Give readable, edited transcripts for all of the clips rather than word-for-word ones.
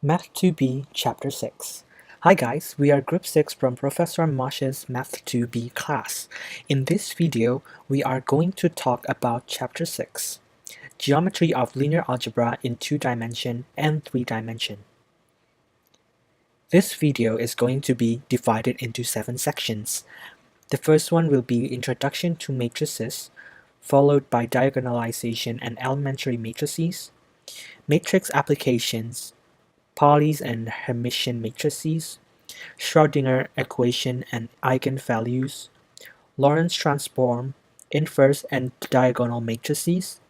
Math 2B Chapter 6. Hi guys, we are Group 6 from Professor Mosh's Math 2B class. In this video, we are going to talk about Chapter 6, Geometry of Linear Algebra in 2-dimension and 3-dimension. This video is going to be divided into 7 sections. The first one will be Introduction to Matrices, followed by Diagonalization and Elementary Matrices, Matrix Applications, Pauli's and Hermitian matrices, Schrödinger equation and eigenvalues, Lorentz transform, inverse and diagonal matrices,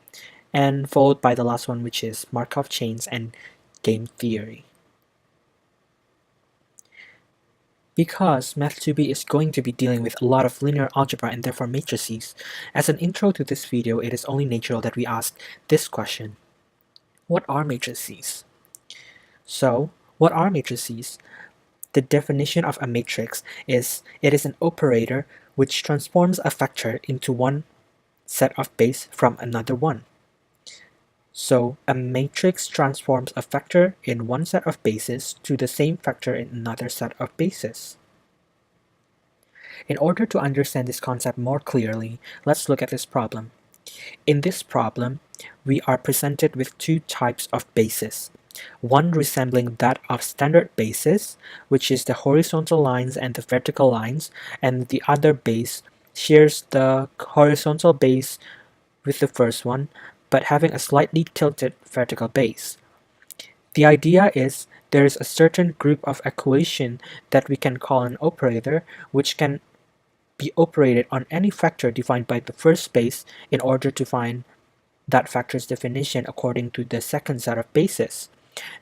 and followed by the last one, which is Markov chains and game theory. Because Math 2B is going to be dealing with a lot of linear algebra and therefore matrices, as an intro to this video, it is only natural that we ask this question: what are matrices? So, what are matrices? The definition of a matrix is it is an operator which transforms a vector into one set of base from another one. So a matrix transforms a vector in one set of bases to the same vector in another set of bases. In order to understand this concept more clearly, let's look at this problem. In this problem, we are presented with two types of bases. One resembling that of standard bases, which is the horizontal lines and the vertical lines, and the other base shares the horizontal base with the first one, but having a slightly tilted vertical base. The idea is there is a certain group of equation that we can call an operator, which can be operated on any vector defined by the first base in order to find that vector's definition according to the second set of bases.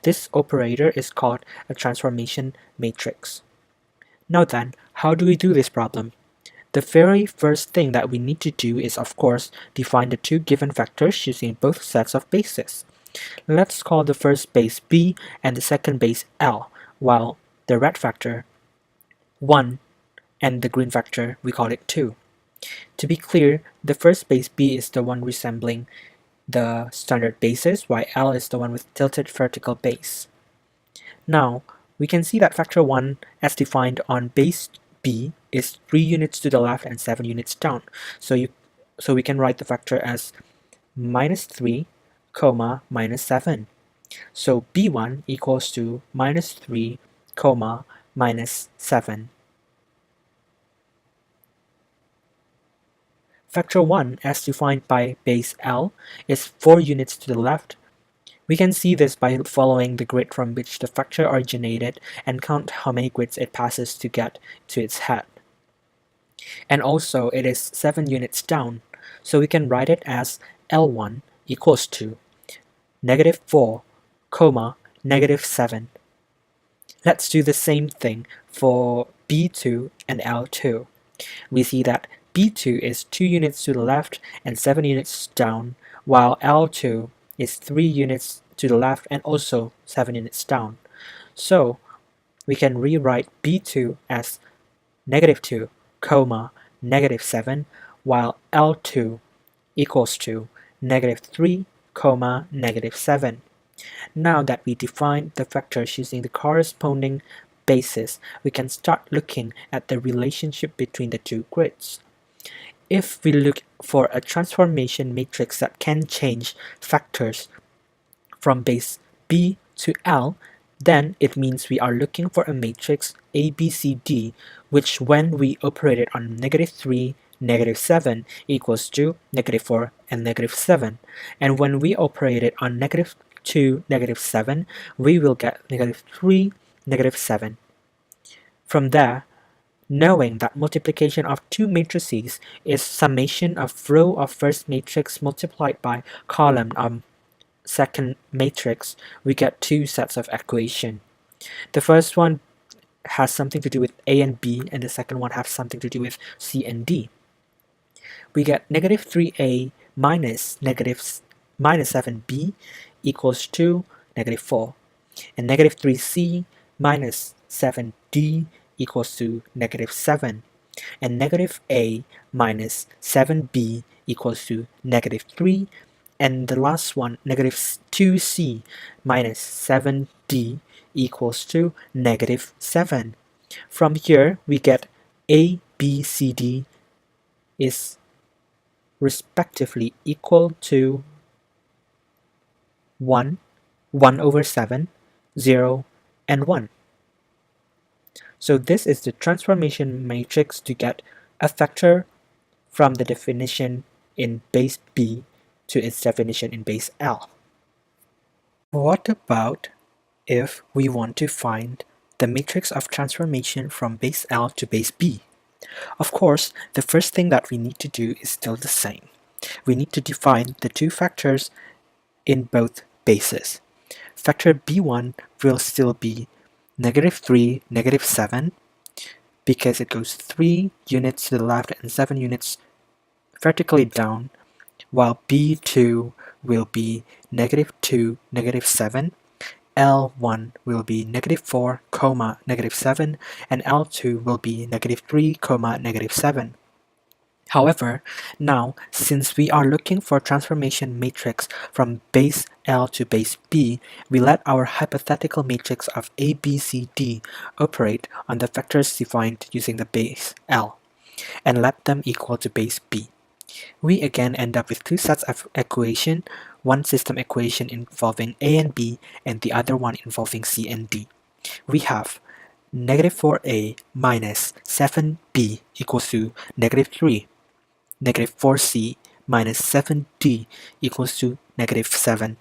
This operator is called a transformation matrix. Now then, how do we do this problem? The very first thing that we need to do is, of course, define the two given vectors using both sets of bases. Let's call the first base b and the second base L, while the red vector 1 and the green vector we call it 2. To be clear, the first base b is the one resembling the standard bases, while L is the one with tilted vertical base. Now, we can see that vector 1 as defined on base b is 3 units to the left and 7 units down. So we can write the vector as -3, -7. So b1 equals to -3, -7. Vector 1 as defined by base L is 4 units to the left. We can see this by following the grid from which the vector originated and count how many grids it passes to get to its head. And also it is 7 units down, so we can write it as L1 equals to -4, -7. Let's do the same thing for B2 and L2. We see that B2 is 2 units to the left and 7 units down, while L2 is 3 units to the left and also 7 units down. So we can rewrite B2 as -2, -7, while L2 equals to -3, -7. Now that we defined the vectors using the corresponding bases, we can start looking at the relationship between the two grids. If we look for a transformation matrix that can change vectors from base B to L, then it means we are looking for a matrix ABCD, which when we operate it on -3, -7 equals to -4 and -7. And when we operate it on -2, -7, we will get -3, -7. From there, knowing that multiplication of two matrices is summation of row of first matrix multiplied by column of second matrix, we get two sets of equation. The first one has something to do with A and B, and the second one has something to do with C and D. We get -3a minus -7b equals to -4, and -3c minus 7d equals to -7, and -a minus 7b equals to -3, and the last one, -2c minus 7d equals to -7. From here, we get A, B, C, D is respectively equal to 1, 1 over 7, 0, and 1. So this is the transformation matrix to get a vector from the definition in base B to its definition in base L. What about if we want to find the matrix of transformation from base L to base B? Of course, the first thing that we need to do is still the same. We need to define the two factors in both bases. Factor B1 will still be -3, -7, because it goes 3 units to the left and 7 units vertically down, while B2 will be -2, -7, L1 will be -4, -7, and L2 will be -3, -7. However, now, since we are looking for transformation matrix from base L to base B, we let our hypothetical matrix of A, B, C, D operate on the vectors defined using the base L, and let them equal to base B. We again end up with two sets of equation, one system equation involving A and B, and the other one involving C and D. We have -4A minus 7B equals to -3. -4c minus 7d equals to -7.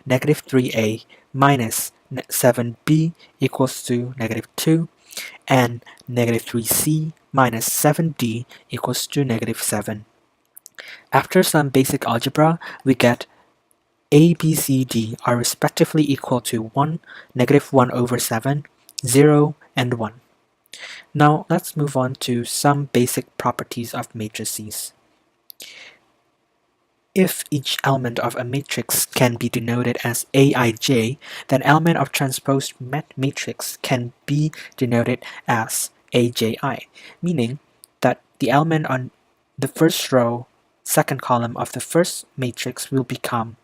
-3a minus 7b equals to -2. And -3c minus 7d equals to -7. After some basic algebra, we get a, b, c, d are respectively equal to 1, -1 over 7, 0, and 1. Now let's move on to some basic properties of matrices. If each element of a matrix can be denoted as Aij, then element of transposed matrix can be denoted as Aji, meaning that the element on the first row, second column of the first matrix will become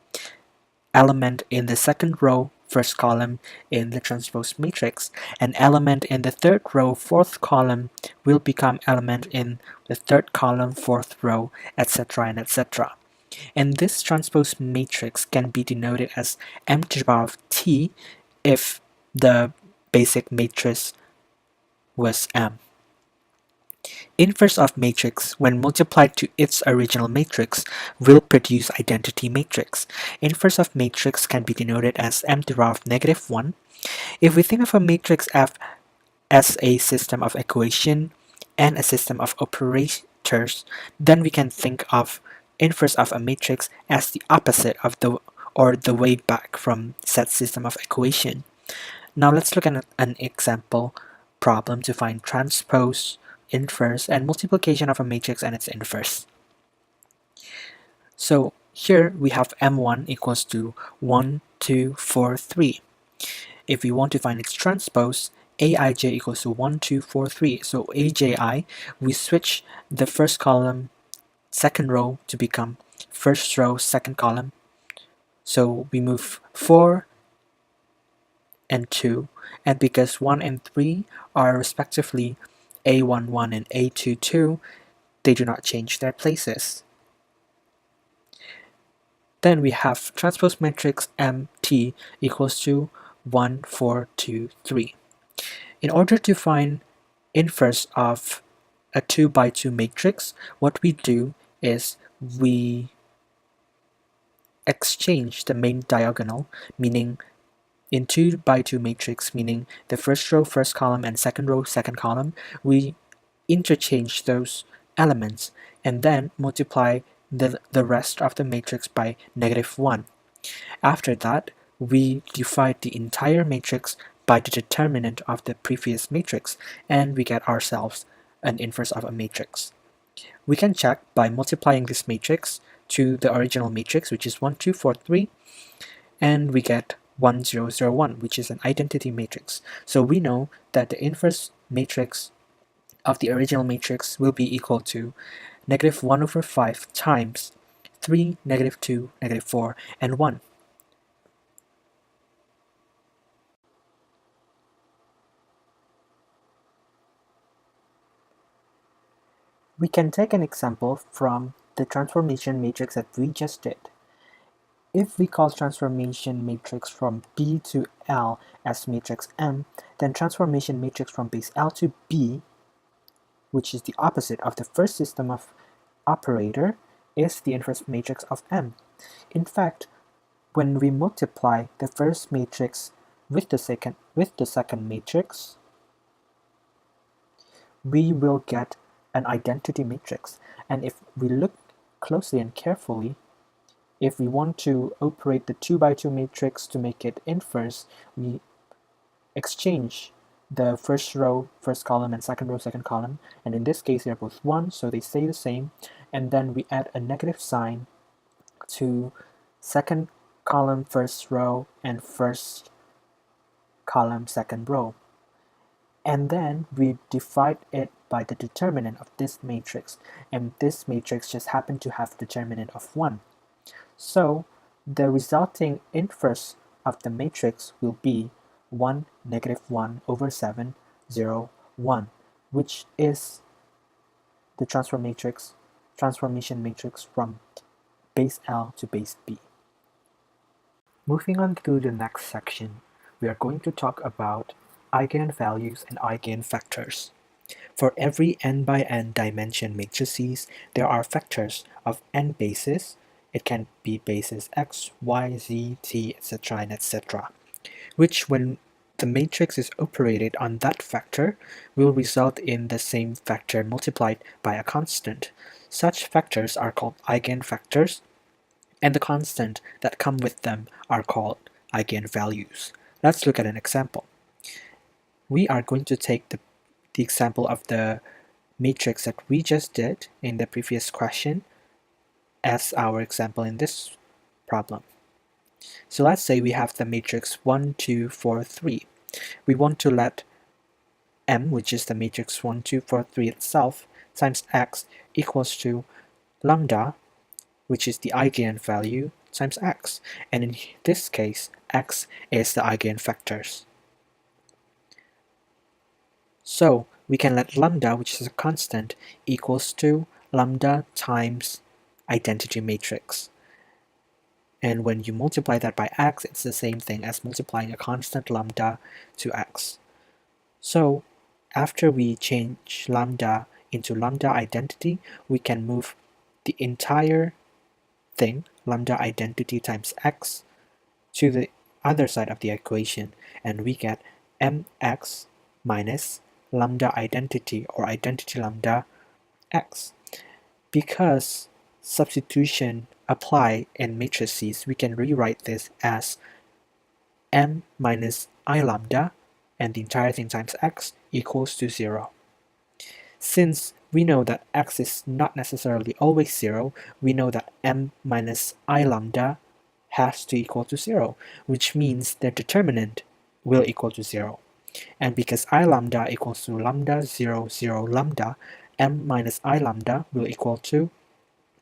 element in the second row, first column in the transposed matrix, and element in the third row, fourth column will become element in the third column, fourth row, etc. and etc. And this transpose matrix can be denoted as m to the power of t if the basic matrix was m. Inverse of matrix, when multiplied to its original matrix, will produce identity matrix. Inverse of matrix can be denoted as m to the power of -1. If we think of a matrix F as a system of equation and a system of operators, then we can think of inverse of a matrix as the opposite of the way back from said system of equation. Now let's look at an example problem to find transpose, inverse, and multiplication of a matrix and its inverse. So here we have m1 equals to 1, 2, 4, 3. If we want to find its transpose, Aij equals to 1, 2, 4, 3. So Aji, we switch the first column, second row to become first row, second column. So we move 4 and 2, and because 1 and 3 are respectively A11 and A22, they do not change their places. Then we have transpose matrix MT equals to 1, 4, 2, 3. In order to find inverse of a 2 by 2 matrix, what we do is we exchange the main diagonal, meaning in 2 by 2 matrix, meaning the first row, first column, and second row, second column, we interchange those elements and then multiply the rest of the matrix by -1. After that, we divide the entire matrix by the determinant of the previous matrix, and we get ourselves an inverse of a matrix. We can check by multiplying this matrix to the original matrix, which is 1, 2, 4, 3, and we get 1, 0, 0, 1, which is an identity matrix. So we know that the inverse matrix of the original matrix will be equal to -1 over 5 times 3, -2, -4, and 1. We can take an example from the transformation matrix that we just did. If we call transformation matrix from B to L as matrix M, then transformation matrix from base L to B, which is the opposite of the first system of operator, is the inverse matrix of M. In fact, when we multiply the first matrix with the second matrix, we will get an identity matrix. And if we look closely and carefully, if we want to operate the 2 by 2 matrix to make it inverse, we exchange the first row, first column, and second row, second column. And in this case, they're both 1, so they stay the same. And then we add a negative sign to second column, first row, and first column, second row. And then we divide it by the determinant of this matrix. And this matrix just happened to have determinant of 1. So the resulting inverse of the matrix will be 1, negative 1 over 7, 0, 1, which is the transformation matrix from base L to base B. Moving on to the next section, we are going to talk about eigenvalues and eigenvectors. For every n by n dimension matrices, there are vectors of n bases. It can be bases x, y, z, t, etc. and etc., which when the matrix is operated on that vector will result in the same vector multiplied by a constant. Such vectors are called eigenvectors, and the constant that come with them are called eigenvalues. Let's look at an example. We are going to take the example of the matrix that we just did in the previous question as our example in this problem. So let's say we have the matrix 1, 2, 4, 3. We want to let M, which is the matrix 1, 2, 4, 3 itself, times x equals to lambda, which is the eigenvalue, times x. And in this case, x is the eigenvectors. So we can let lambda, which is a constant, equals to lambda times identity matrix. And when you multiply that by x, it's the same thing as multiplying a constant lambda to x. So after we change lambda into lambda identity, we can move the entire thing, lambda identity times x, to the other side of the equation, and we get mx minus lambda identity, or identity lambda x. Because substitution apply in matrices, we can rewrite this as m minus I lambda, and the entire thing times x equals to 0. Since we know that x is not necessarily always 0, we know that m minus I lambda has to equal to 0, which means their determinant will equal to 0. And because I lambda equals to lambda 0, 0 lambda, m minus I lambda will equal to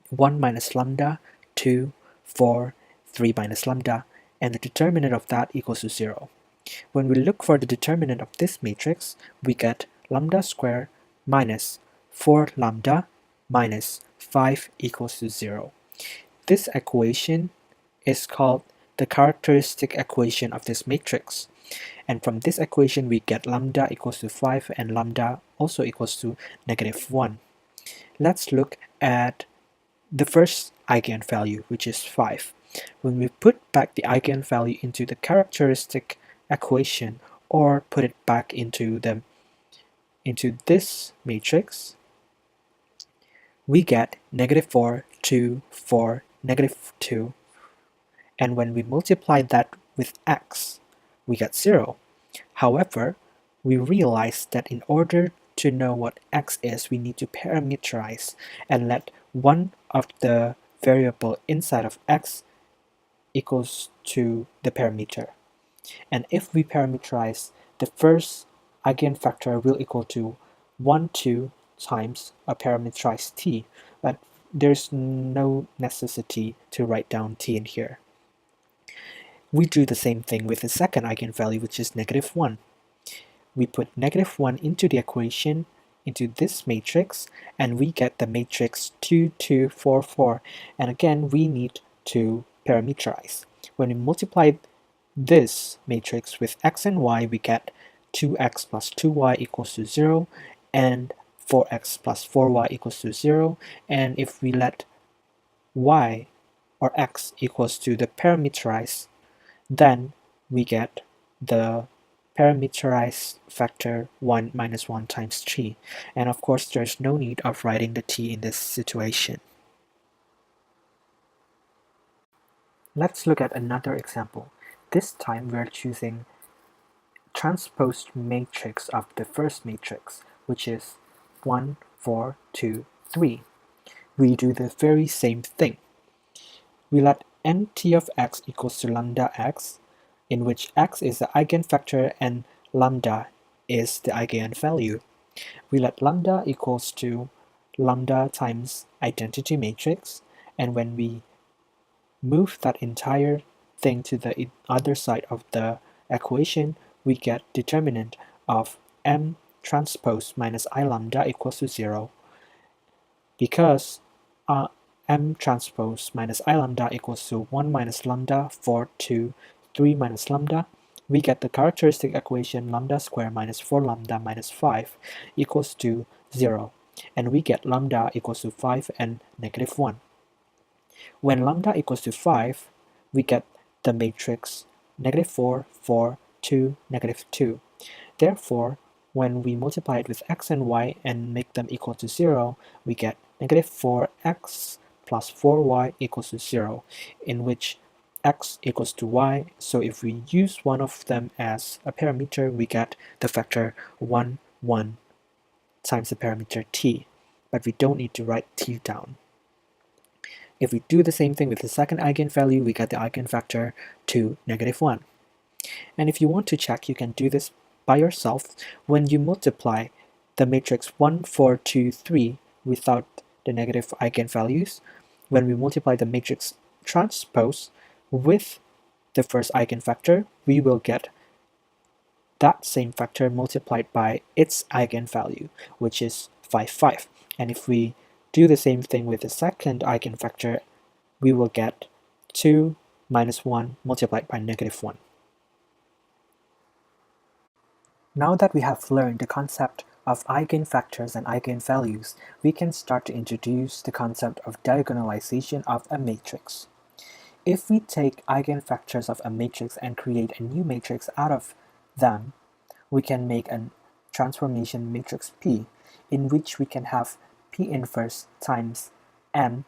1 minus lambda, 2, 4, 3 minus lambda, and the determinant of that equals to 0. When we look for the determinant of this matrix, we get lambda squared minus 4 lambda minus 5 equals to 0. This equation is called the characteristic equation of this matrix. And from this equation, we get lambda equals to 5 and lambda also equals to negative 1. Let's look at the first eigenvalue, which is 5. When we put back the eigenvalue into the characteristic equation, or put it back into this matrix, we get negative 4, 2, 4, negative 2. And when we multiply that with x, we get 0. However, we realize that in order to know what x is, we need to parameterize and let one of the variable inside of x equals to the parameter. And if we parameterize, the first eigenfactor will equal to 1, 2 times a parameterized t, but there's no necessity to write down t in here. We do the same thing with the second eigenvalue, which is negative 1. We put negative 1 into the equation, into this matrix, and we get the matrix 2, 2, 4, 4. And again, we need to parameterize. When we multiply this matrix with x and y, we get 2x plus 2y equals to 0, and 4x plus 4y equals to 0. And if we let y or x equals to the parameterized, then we get the parameterized factor 1 minus 1 times t. And of course, there's no need of writing the t in this situation. Let's look at another example. This time we're choosing transposed matrix of the first matrix, which is 1, 4, 2, 3. We do the very same thing. We let nt of x equals to lambda x, in which x is the eigenfactor and lambda is the eigenvalue. We let lambda equals to lambda times identity matrix, and when we move that entire thing to the other side of the equation, we get determinant of m transpose minus I lambda equals to 0, because m transpose minus I lambda equals to 1 minus lambda, 4, 2, 3 minus lambda, we get the characteristic equation lambda squared minus 4 lambda minus 5 equals to 0, and we get lambda equals to 5 and negative 1. When lambda equals to 5, we get the matrix negative 4, 4, 2, negative 2. Therefore, when we multiply it with x and y and make them equal to 0, we get negative 4x plus 4y equals to 0, in which x equals to y. So if we use one of them as a parameter, we get the factor 1, 1 times the parameter t, but we don't need to write t down. If we do the same thing with the second eigenvalue, we get the eigenfactor 2, negative 1. And if you want to check, you can do this by yourself. When you multiply the matrix 1, 4, 2, 3 without the negative eigenvalues, when we multiply the matrix transpose with the first eigenfactor, we will get that same factor multiplied by its eigenvalue, which is 5, 5. And if we do the same thing with the second eigenfactor, we will get 2 minus 1 multiplied by negative 1. Now that we have learned the concept of eigenfactors and eigenvalues, we can start to introduce the concept of diagonalization of a matrix. If we take eigenfactors of a matrix and create a new matrix out of them, we can make a transformation matrix P, in which we can have P inverse times M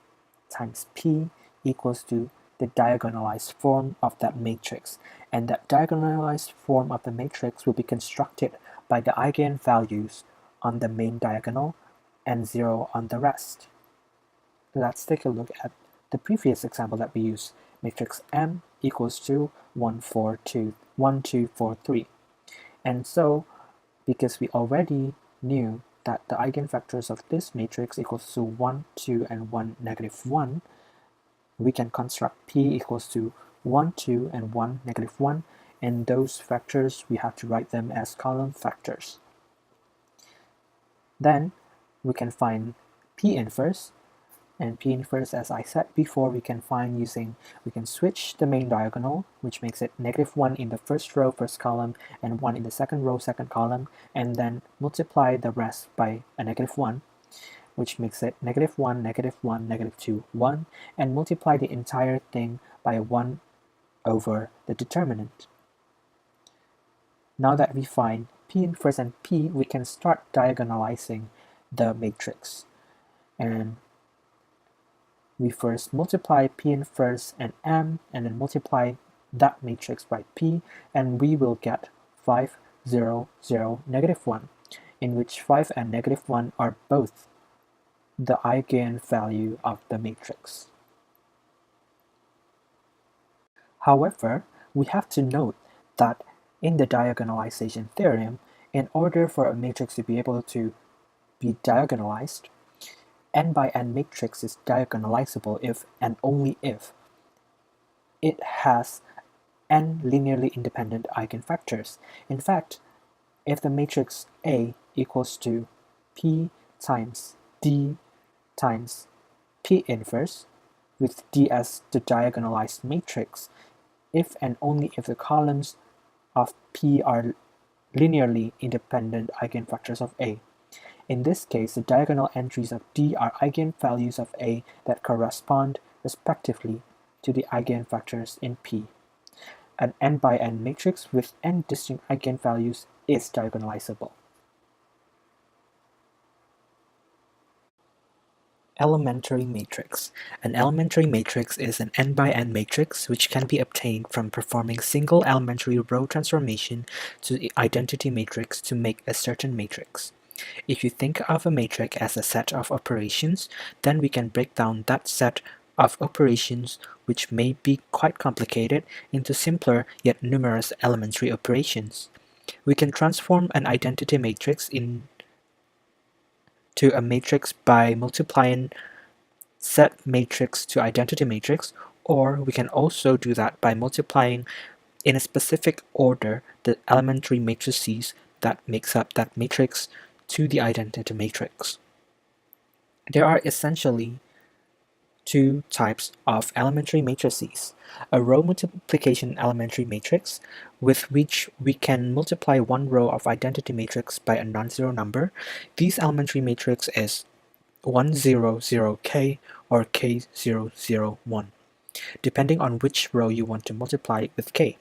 times P equals to the diagonalized form of that matrix, and that diagonalized form of the matrix will be constructed by the eigenvalues on the main diagonal and 0 on the rest. Let's take a look at the previous example that we used. Matrix M equals to 1, 4, 2, 1, 2, 4, 3. And so, because we already knew that the eigenfactors of this matrix equals to 1, 2, and 1, negative 1, we can construct P equals to 1, 2, and 1, negative 1, and those factors, we have to write them as column factors. Then, we can find P inverse, and P inverse, as I said before, we can switch the main diagonal, which makes it negative 1 in the first row, first column, and 1 in the second row, second column, and then multiply the rest by a negative 1, which makes it negative 1, negative 1, negative 2, 1, and multiply the entire thing by 1 over the determinant. Now that we find P inverse and P, we can start diagonalizing the matrix. And we first multiply P inverse and M, and then multiply that matrix by P, and we will get 5, 0, 0, negative 1, in which 5 and negative 1 are both the eigenvalue of the matrix. However, we have to note that in the diagonalization theorem, in order for a matrix to be able to be diagonalized, n by n matrix is diagonalizable if and only if it has n linearly independent eigenfactors. In fact, if the matrix A equals to P times D times P inverse, with D as the diagonalized matrix, if and only if the columns of P are linearly independent eigenvectors of A. In this case, the diagonal entries of D are eigenvalues of A that correspond respectively to the eigenvectors in P. An n by n matrix with n distinct eigenvalues is diagonalizable. Elementary matrix. An elementary matrix is an n by n matrix which can be obtained from performing single elementary row transformation to the identity matrix to make a certain matrix. If you think of a matrix as a set of operations, then we can break down that set of operations, which may be quite complicated, into simpler yet numerous elementary operations. We can transform an identity matrix into a matrix by multiplying set matrix to identity matrix, or we can also do that by multiplying in a specific order the elementary matrices that makes up that matrix to the identity matrix. There are essentially two types of elementary matrices: a row multiplication elementary matrix, with which we can multiply one row of identity matrix by a non-zero number. These elementary matrix is 100k or k001, depending on which row you want to multiply with k.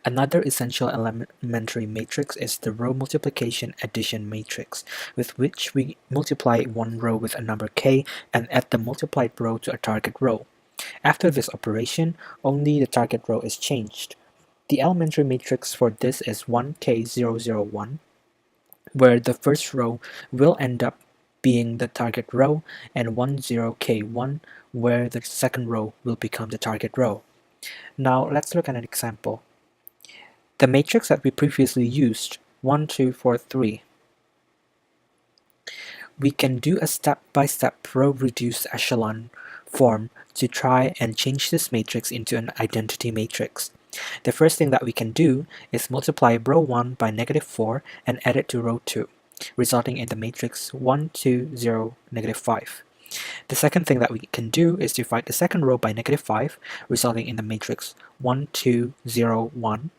Another essential elementary matrix is the row multiplication addition matrix, with which we multiply one row with a number k and add the multiplied row to a target row. After this operation, only the target row is changed. The elementary matrix for this is 1k001, where the first row will end up being the target row, and 10k1, where the second row will become the target row. Now let's look at an example. The matrix that we previously used, 1, 2, 4, 3, we can do a step-by-step row-reduced echelon form to try and change this matrix into an identity matrix. The first thing that we can do is multiply row 1 by -4 and add it to row 2, resulting in the matrix 1, 2, 0, -5. The second thing that we can do is divide the second row by -5, resulting in the matrix 1, 2, 0, 1.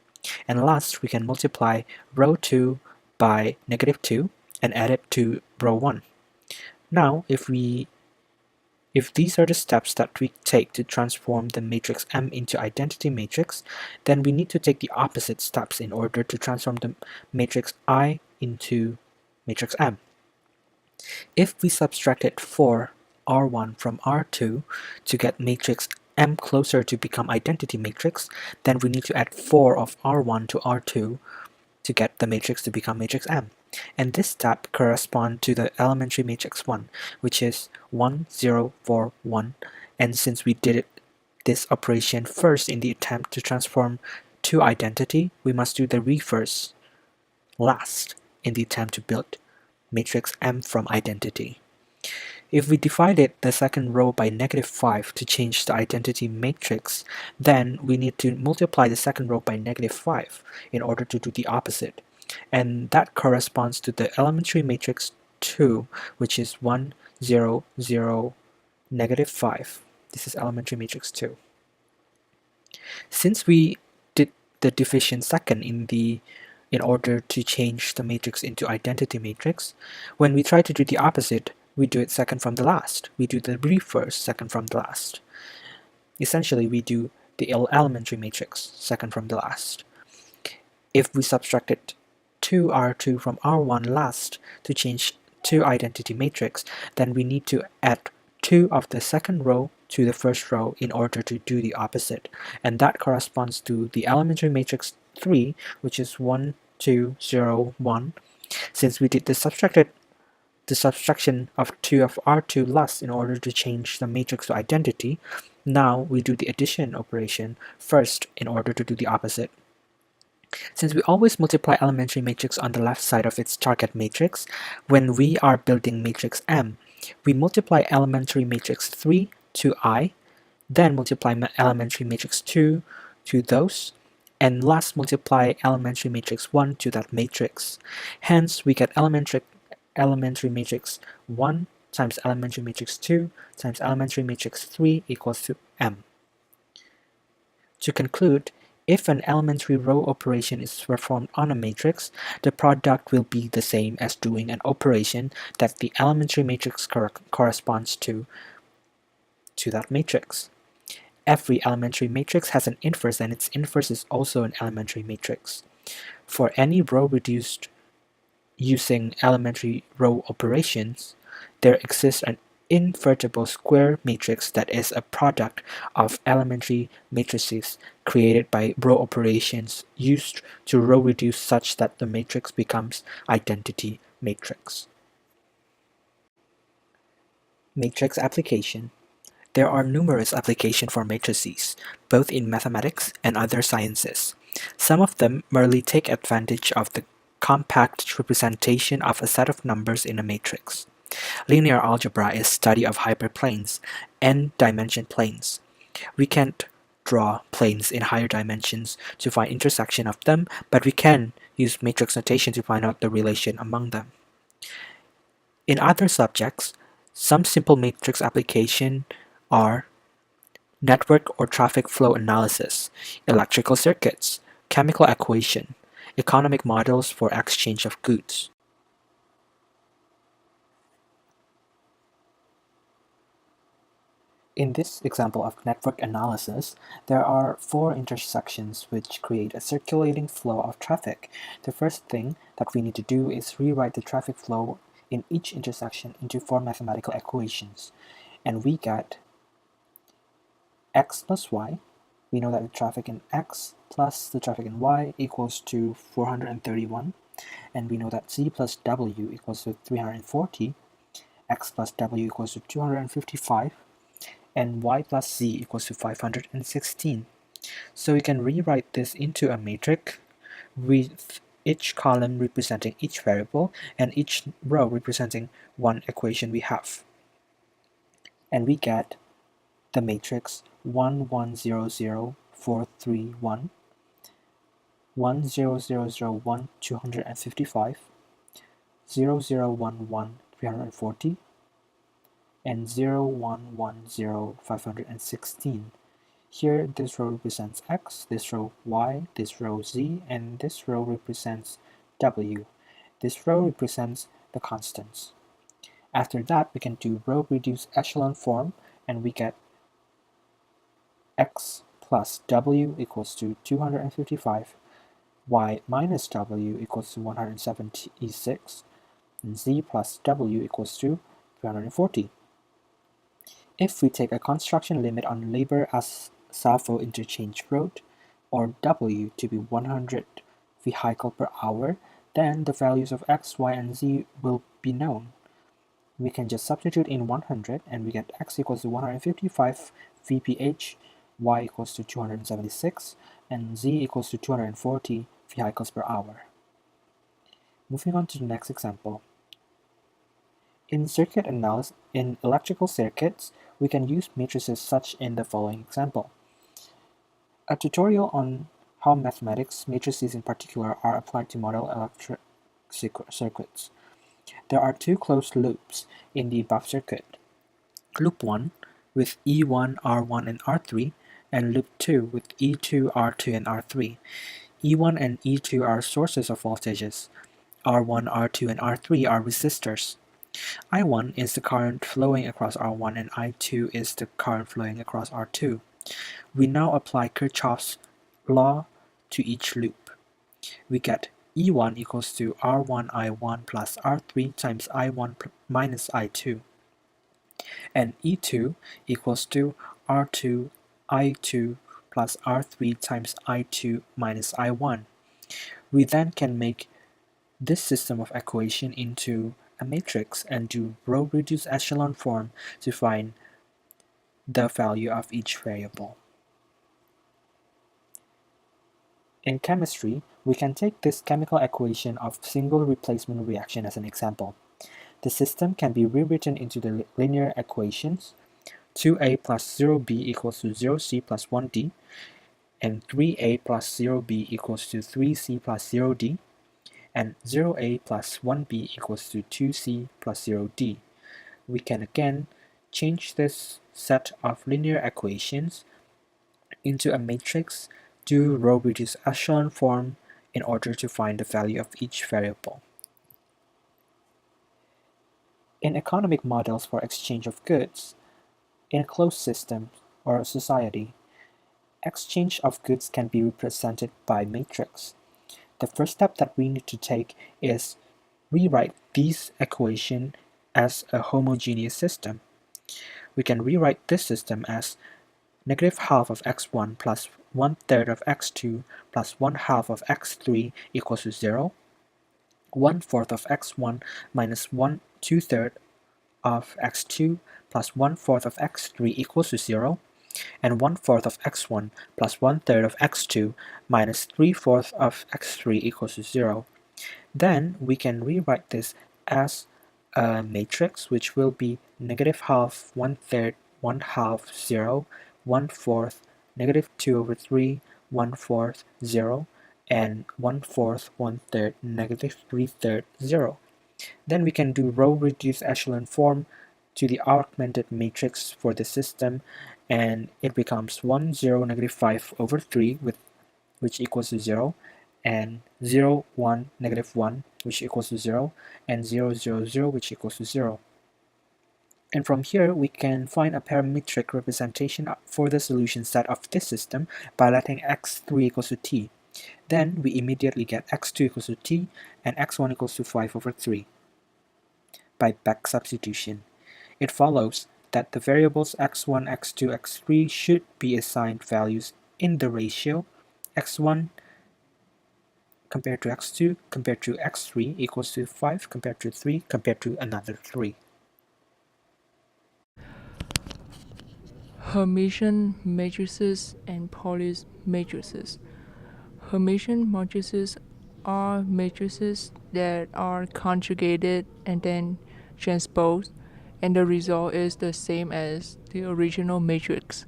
And last, we can multiply row 2 by -2 and add it to row 1. Now, if these are the steps that we take to transform the matrix M into identity matrix, then we need to take the opposite steps in order to transform the matrix I into matrix M. If we subtracted 4 R1 from R2 to get matrix M closer to become identity matrix, then we need to add 4 of R1 to R2 to get the matrix to become matrix M. And this step corresponds to the elementary matrix 1, which is 1, 0, 4, 1. And since we did this operation first in the attempt to transform to identity, we must do the reverse last in the attempt to build matrix M from identity. If we divided the second row by -5 to change the identity matrix, then we need to multiply the second row by -5 in order to do the opposite. And that corresponds to the elementary matrix 2, which is 1, 0, 0, -5. This is elementary matrix 2. Since we did the division second in order to change the matrix into identity matrix, when we try to do the opposite, we do it second from the last. We do the reverse second from the last. Essentially, we do the elementary matrix second from the last. If we subtracted 2R2 from R1 last to change to identity matrix, then we need to add 2 of the second row to the first row in order to do the opposite. And that corresponds to the elementary matrix 3, which is 1, 2, 0, 1. Since we did the subtraction of 2 of R2 last in order to change the matrix to identity, now we do the addition operation first in order to do the opposite. Since we always multiply elementary matrix on the left side of its target matrix, when we are building matrix M, we multiply elementary matrix 3 to I, then multiply elementary matrix 2 to those, and last multiply elementary matrix 1 to that matrix. Hence, we get elementary elementary matrix 1 times elementary matrix 2 times elementary matrix 3 equals to M. To conclude, if an elementary row operation is performed on a matrix, the product will be the same as doing an operation that the elementary matrix corresponds to that matrix. Every elementary matrix has an inverse, and its inverse is also an elementary matrix. For any row reduced using elementary row operations, there exists an invertible square matrix that is a product of elementary matrices created by row operations used to row reduce such that the matrix becomes identity matrix. Matrix application. There are numerous applications for matrices, both in mathematics and other sciences. Some of them merely take advantage of the compact representation of a set of numbers in a matrix. Linear algebra is study of hyperplanes, n-dimension planes. We can't draw planes in higher dimensions to find intersection of them, but we can use matrix notation to find out the relation among them. In other subjects, some simple matrix application are network or traffic flow analysis, electrical circuits, chemical equation, economic models for exchange of goods. In this example of network analysis, there are 4 intersections which create a circulating flow of traffic. The first thing that we need to do is rewrite the traffic flow in each intersection into 4 mathematical equations. And we get x plus y. We know that the traffic in x plus the traffic in y equals to 431. And we know that z plus w equals to 340. X plus w equals to 255. And y plus z equals to 516. So we can rewrite this into a matrix with each column representing each variable and each row representing one equation we have. And we get the matrix 1 1 0 0 4 3 1, 1 0 0 0 1 255, 0 0 1 1 340, and 0 1 1 0 516. Here this row represents x, this row y, this row z, and this row represents w. This row represents the constants. After that, we can do row reduced echelon form, and we get x plus w equals to 255, y minus w equals to 176, and z plus w equals to 340. If we take a construction limit on labor as Sappho Interchange Road, or W to be 100 vehicle per hour, then the values of x, y, and z will be known. We can just substitute in 100 and we get x equals to 155 vph, y equals to 276, and z equals to 240 vehicles per hour. Moving on to the next example. In circuit analysis, in electrical circuits, we can use matrices such in the following example. A tutorial on how mathematics, matrices in particular, are applied to model electric circuits. There are 2 closed loops in the above circuit. Loop 1 with E1, R1, and R3, and loop 2 with E2, R2, and R3. E1 and E2 are sources of voltages. R1, R2, and R3 are resistors. I1 is the current flowing across R1 and I2 is the current flowing across R2. We now apply Kirchhoff's law to each loop. We get E1 equals to R1 I1 plus R3 times I1 minus I2. And E2 equals to R2 I2 plus R3 times I2 minus I1. We then can make this system of equation into a matrix and do row reduced echelon form to find the value of each variable. In chemistry, we can take this chemical equation of single replacement reaction as an example. The system can be rewritten into the linear equations 2a plus 0b equals to 0c plus 1d, and 3a plus 0b equals to 3c plus 0d, and 0a plus 1b equals to 2c plus 0d. We can again change this set of linear equations into a matrix to row-reduced echelon form in order to find the value of each variable. In economic models for exchange of goods, in a closed system or a society, exchange of goods can be represented by matrix. The first step that we need to take is rewrite these equations as a homogeneous system. We can rewrite this system as negative half of x1 plus 1/3 of x2 plus 1/2 of x3 equals to 0, 1/4 of x1 minus 2/3 of x2 plus 1/4 of x3 equals to 0, and 1/4 of x1 plus 1/3 of x2 minus 3/4 of x3 equals to 0. Then we can rewrite this as a matrix which will be negative half, 1/3, 1/2, 0, 1/4, negative 2 over 3, 1/4, 0, and 1/4, 1/3, negative 3/3, 0. Then we can do row reduced echelon form to the augmented matrix for the system, and it becomes 1, 0, negative 5 over 3 which equals to 0, and 0, 1, negative 1 which equals to 0, and 0, 0, 0 which equals to 0. And from here we can find a parametric representation for the solution set of this system by letting x3 equals to t. Then we immediately get x2 equals to t and x1 equals to 5 over 3. By back substitution, it follows that the variables x1, x2, x3 should be assigned values in the ratio x1 compared to x2 compared to x3 equals to 5 compared to 3 compared to another 3. Hermitian matrices and Pauli's matrices. Hermitian matrices are matrices that are conjugated and then transposed, and the result is the same as the original matrix.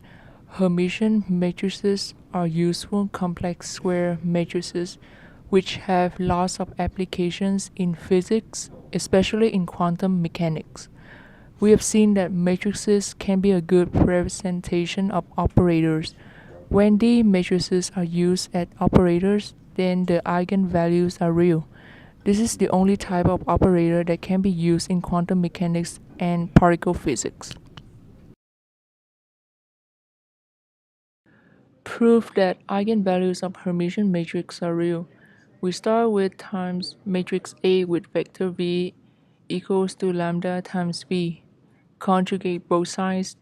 Hermitian matrices are useful complex square matrices which have lots of applications in physics, especially in quantum mechanics. We have seen that matrices can be a good representation of operators. When the matrices are used as operators, then the eigenvalues are real. This is the only type of operator that can be used in quantum mechanics and particle physics. Proof that eigenvalues of Hermitian matrix are real. We start with times matrix A with vector V equals to lambda times V. Conjugate both sides.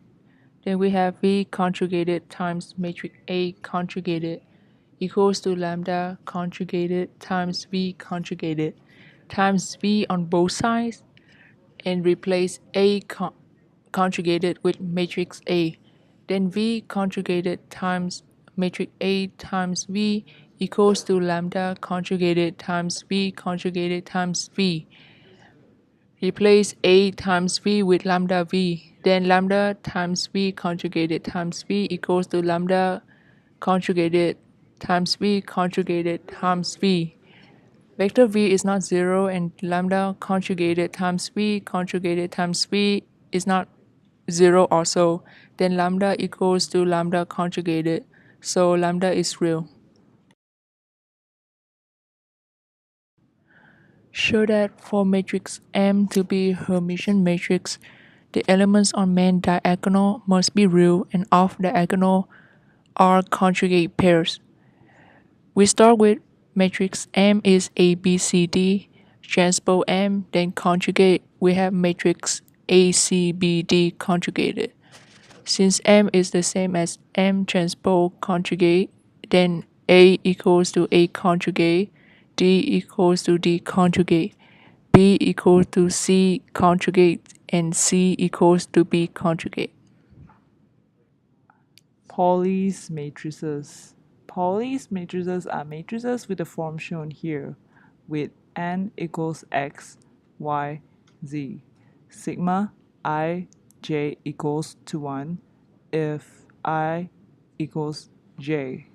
Then we have V conjugated times matrix A conjugated equals to lambda conjugated times V conjugated times V on both sides, and replace A conjugated with matrix A. Then V conjugated times matrix A times V equals to lambda conjugated times V conjugated times V. Replace A times V with lambda V. Then lambda times V conjugated times V equals to lambda conjugated times V conjugated times V. Vector V is not 0 and lambda conjugated times V conjugated times V is not 0 also. Then lambda equals to lambda conjugated. So lambda is real. Show that for matrix M to be Hermitian matrix, the elements on main diagonal must be real and off diagonal are conjugate pairs. We start with matrix M is A, B, C, D, transpose M, then conjugate, we have matrix A, C, B, D conjugated. Since M is the same as M transpose conjugate, then A equals to A conjugate, D equals to D conjugate, B equals to C conjugate, and C equals to B conjugate. Pauli's matrices. Pauli's matrices are matrices with the form shown here, with n equals x, y, z. Sigma I j equals to 1 if I equals j.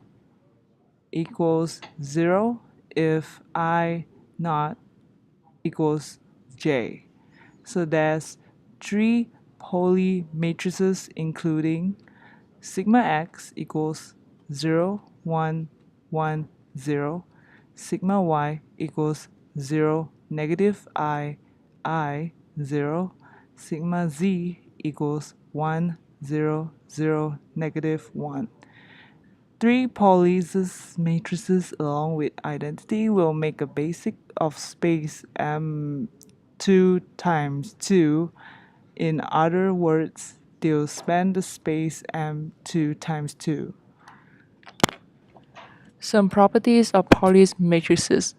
Equals 0 if I naught equals J. So there's three Pauli matrices including sigma x equals 0, 1, 1, 0, sigma y equals 0, negative I, 0, sigma z equals 1, 0, 0, negative 1. Three Pauli's matrices along with identity will make a basic of space M2 times 2. In other words, they'll span the space M2 times 2. Some properties of Pauli matrices.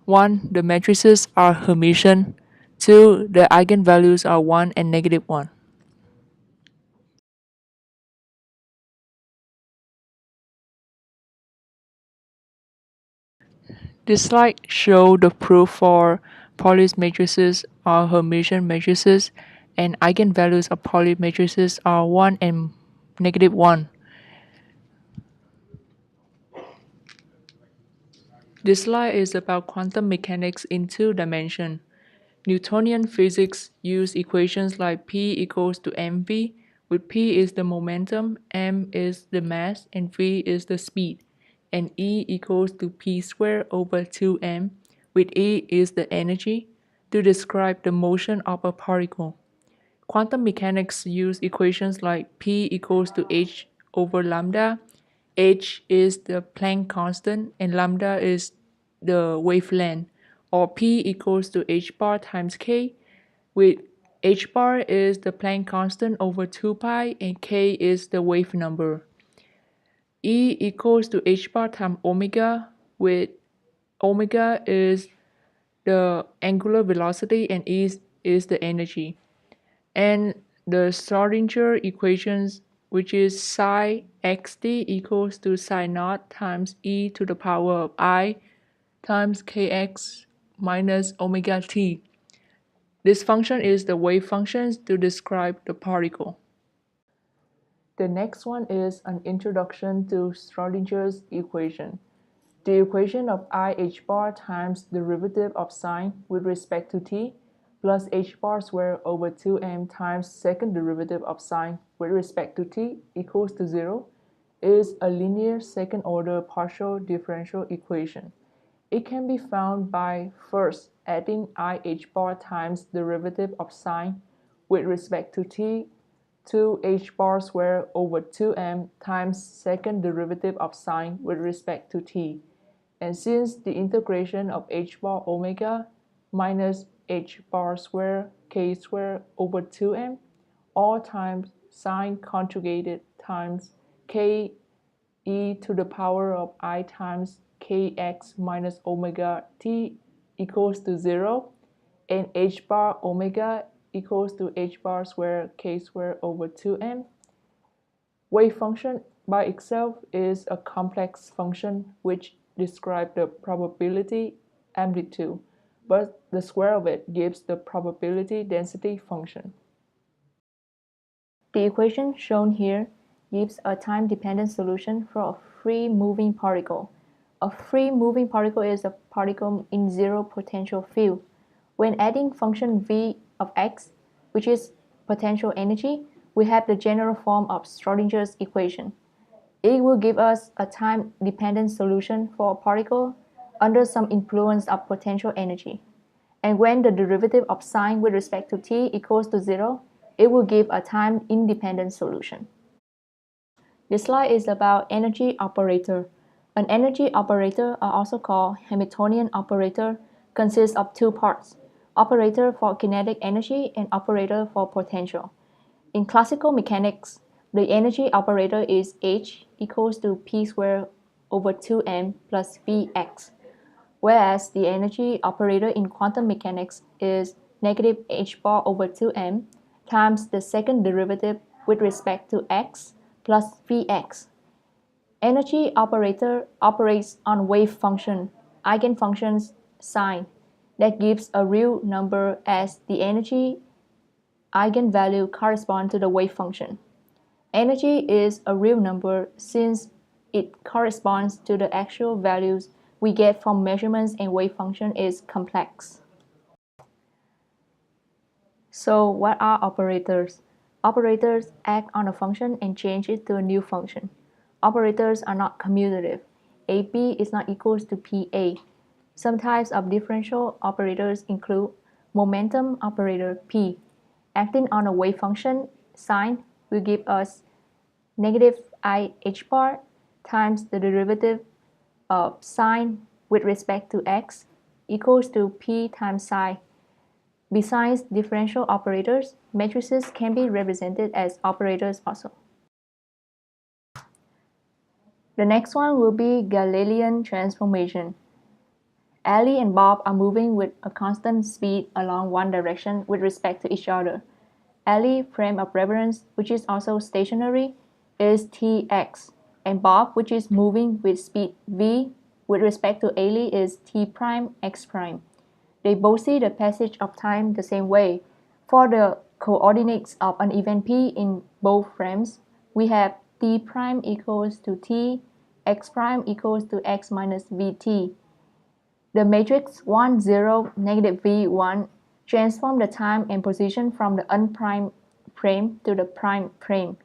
1. The matrices are Hermitian. 2. The eigenvalues are 1 and negative 1. This slide shows the proof for Pauli matrices are Hermitian matrices and eigenvalues of Pauli matrices are 1 and negative 1. This slide is about quantum mechanics in 2 dimensions. Newtonian physics use equations like P equals to mv, where P is the momentum, m is the mass, and v is the speed, and E equals to P squared over 2m, with E is the energy, to describe the motion of a particle. Quantum mechanics use equations like P equals to h over lambda. H is the Planck constant and lambda is the wavelength, or P equals to h bar times k, with h bar is the Planck constant over 2 pi and k is the wave number. E equals to h bar times omega, with omega is the angular velocity and E is the energy. And the Schrodinger equations, which is psi xt equals to psi naught times e to the power of I times kx minus omega t. This function is the wave function to describe the particle. The next one is an introduction to Schrodinger's equation. The equation of I h bar times derivative of sine with respect to t plus h bar squared over 2m times second derivative of sine with respect to t equals to 0 is a linear second-order partial differential equation. It can be found by first adding I h bar times derivative of sine with respect to t to h bar squared over 2m times second derivative of sine with respect to t. And since the integration of h bar omega minus h bar squared k squared over 2m all times sine conjugated times k e to the power of I times kx minus omega t equals to 0, and h bar omega equals to h bar squared k squared over 2m. Wave function by itself is a complex function which describes the probability amplitude, but the square of it gives the probability density function. The equation shown here gives a time-dependent solution for a free moving particle. A free moving particle is a particle in zero potential field. When adding function v of x, which is potential energy, we have the general form of Schrodinger's equation. It will give us a time-dependent solution for a particle under some influence of potential energy. And when the derivative of sine with respect to t equals to 0, it will give a time-independent solution. This slide is about energy operator. An energy operator, also called Hamiltonian operator, consists of two parts: operator for kinetic energy and operator for potential. In classical mechanics, the energy operator is H equals to P squared over 2m plus Vx, whereas the energy operator in quantum mechanics is negative h bar over 2m times the second derivative with respect to x plus Vx. Energy operator operates on wave function, eigenfunctions sine, that gives a real number as the energy eigenvalue corresponds to the wave function. Energy is a real number since it corresponds to the actual values we get from measurements and wave function is complex. So what are operators? Operators act on a function and change it to a new function. Operators are not commutative. AP is not equals to PA. Some types of differential operators include momentum operator P. Acting on a wave function, sine will give us negative I h bar times the derivative of sine with respect to x equals to P times psi. Besides differential operators, matrices can be represented as operators also. The next one will be Galilean transformation. Ali and Bob are moving with a constant speed along one direction with respect to each other. Ali, frame of reference, which is also stationary, is Tx, and Bob, which is moving with speed v with respect to Ali, is T prime x prime. They both see the passage of time the same way. For the coordinates of an event P in both frames, we have t prime equals to t, x prime equals to x minus vt. The matrix 1, 0, negative v, 1 transform the time and position from the unprimed frame to the prime frame.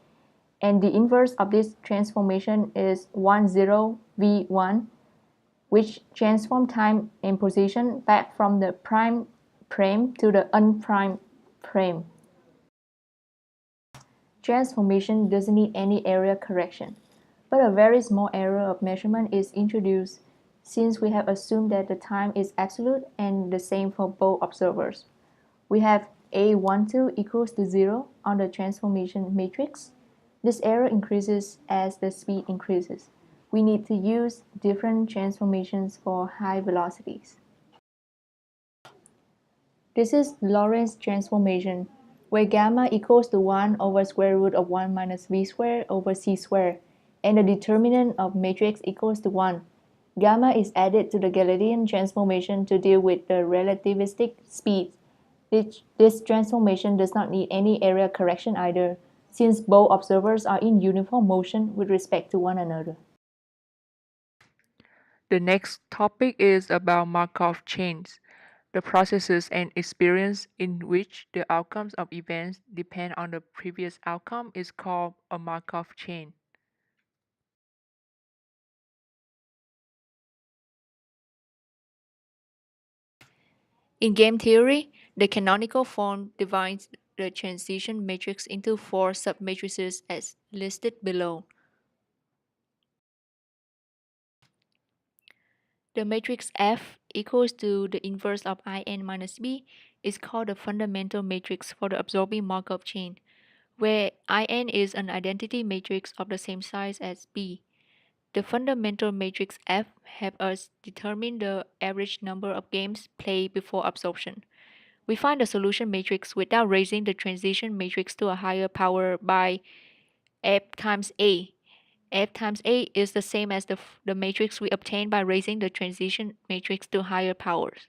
And the inverse of this transformation is 1, 0, v, 1, which transform time and position back from the prime frame to the unprimed frame. Transformation doesn't need any area correction, but a very small error of measurement is introduced since we have assumed that the time is absolute and the same for both observers. We have A12 equals to 0 on the transformation matrix. This error increases as the speed increases. We need to use different transformations for high velocities. This is Lorentz transformation, where gamma equals to 1 over square root of 1 minus v squared over c squared, and the determinant of matrix equals to 1. Gamma is added to the Galilean transformation to deal with the relativistic speeds. This transformation does not need any area correction either, since both observers are in uniform motion with respect to one another. The next topic is about Markov chains, the processes and experience in which the outcomes of events depend on the previous outcome is called a Markov chain. In game theory, the canonical form divides the transition matrix into 4 submatrices as listed below. The matrix F equals to the inverse of In minus B is called the fundamental matrix for the absorbing Markov chain, where In is an identity matrix of the same size as B. The fundamental matrix F helps us determine the average number of games played before absorption. We find the solution matrix without raising the transition matrix to a higher power by F times A. F times A is the same as the matrix we obtain by raising the transition matrix to higher powers.